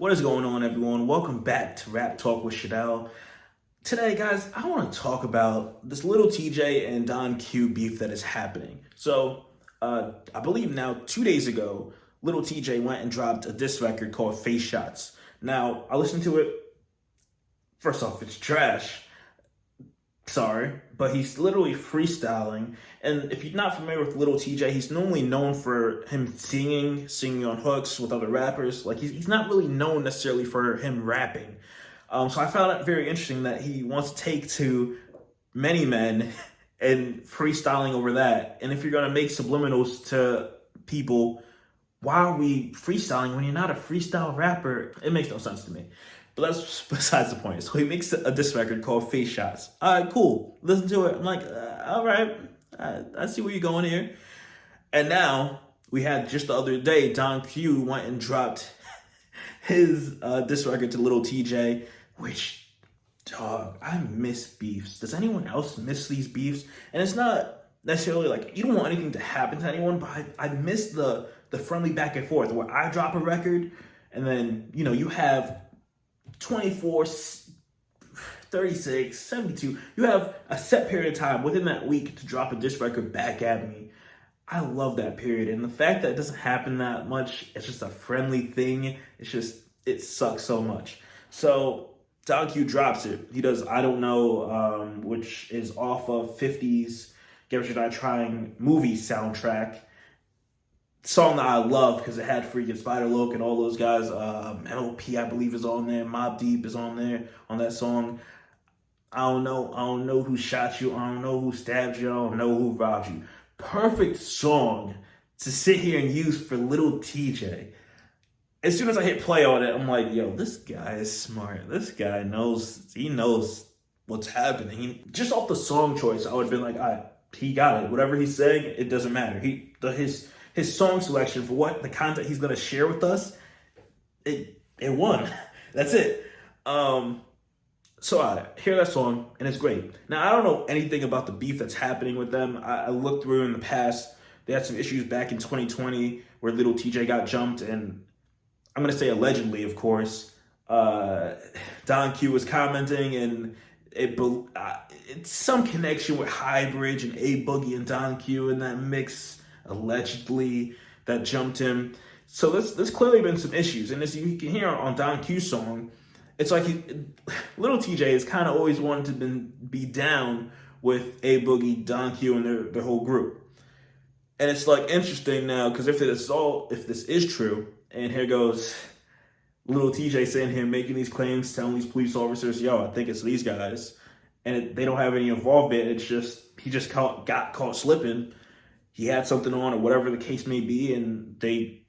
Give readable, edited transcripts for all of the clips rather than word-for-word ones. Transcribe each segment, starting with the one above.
What is going on, everyone? Welcome back to Rap Talk with Shadell. Today, guys, I want to talk about this Lil Tjay and Don Q beef that is happening. I believe now 2 days ago, Lil Tjay went and dropped a diss record called Face Shots. Now, I listened to it. First off, it's trash. Sorry, but he's literally freestyling. And if you're not familiar with Lil Tjay, he's normally known for him singing on hooks with other rappers. Like he's not really known necessarily for him rapping. So I found it very interesting that he wants to take to Many Men and freestyling over that. And if you're gonna make subliminals to people, why are we freestyling when you're not a freestyle rapper? It makes no sense to me. But that's besides the point. So he makes a diss record called Face Shots. All right, cool. Listen to it. I'm like, all right, I see where you're going here. And now we had just the other day, Don Q went and dropped his diss record to Lil Tjay, which, dog, I miss beefs. Does anyone else miss these beefs? And it's not necessarily like you don't want anything to happen to anyone, but I miss the friendly back and forth where I drop a record and then, you have 24, 36, 72. You have a set period of time within that week to drop a diss record back at me. I love that period. And the fact that it doesn't happen that much, it's just a friendly thing. It sucks so much. So Don Q drops it. He does I Don't Know, which is off of 50's Get Rich or Die Trying movie soundtrack. Song that I love because it had freaking Spider Loc and all those guys. MLP, I believe, is on there. Mobb Deep is on there on that song. I don't know who shot you. I don't know who stabbed you. I don't know who robbed you. Perfect song to sit here and use for Lil Tjay. As soon as I hit play on it, I'm like, yo, this guy is smart. This guy knows what's happening. Just off the song choice, I would have been like, all right, he got it. Whatever he's saying, it doesn't matter. His song selection for what the content he's gonna share with us, it won. That's it. So I hear that song and it's great. Now I don't know anything about the beef that's happening with them. I looked through in the past. They had some issues back in 2020 where Lil Tjay got jumped, and I'm gonna say allegedly, of course. Don Q was commenting, and it's some connection with Highbridge and A Boogie and Don Q in that mix. Allegedly, that jumped him. So there's clearly been some issues, and as you can hear on Don Q's song, it's like Lil Tjay has kind of always wanted to be down with A Boogie, Don Q, and their whole group. And it's like interesting now because if this is true, and here goes Lil Tjay saying here making these claims, telling these police officers, yo, I think it's these guys, and they don't have any involvement. It's just he just got caught slipping. He had something on or whatever the case may be, and they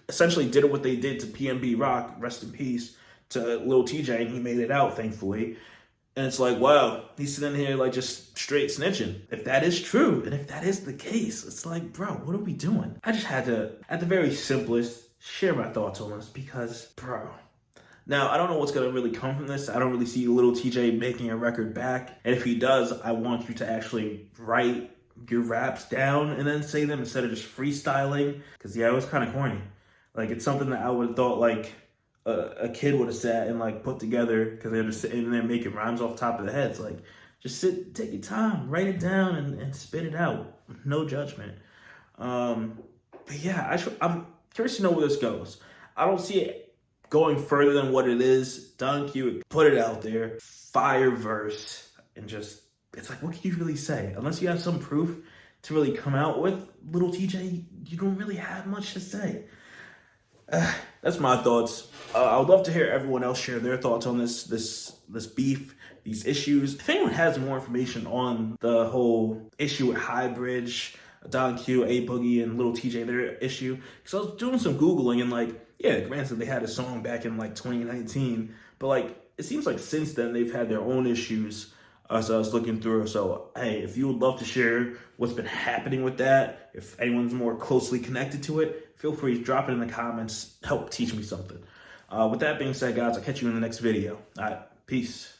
essentially did what they did to PNB Rock, rest in peace, to Lil Tjay, and he made it out, thankfully. And it's like, wow, he's sitting here like just straight snitching. If that is true, and if that is the case, it's like, bro, what are we doing? I just had to, at the very simplest, share my thoughts on this because, bro. Now, I don't know what's going to really come from this. I don't really see Lil Tjay making a record back. And if he does, I want you to actually write your raps down and then say them instead of just freestyling, because it was kind of corny. Like, it's something that I would have thought like a kid would have sat and like put together, because they're just sitting there making rhymes off the top of their heads. Like, just take your time, write it down, and spit it out. No judgment. But yeah, I'm curious to know where this goes. I don't see it going further than what it is. Don Q put it out there, fire verse, and just, it's like, what can you really say? Unless you have some proof to really come out with, Lil Tjay, you don't really have much to say. That's my thoughts. I would love to hear everyone else share their thoughts on this beef, these issues. If anyone has more information on the whole issue with Highbridge, Don Q, A Boogie, and Lil Tjay, their issue, because I was doing some Googling, and like, yeah, granted they had a song back in like 2019, but like, it seems like since then they've had their own issues. So I was looking through. So, hey, if you would love to share what's been happening with that, if anyone's more closely connected to it, feel free to drop it in the comments. Help teach me something. With that being said, guys, I'll catch you in the next video. All right, peace.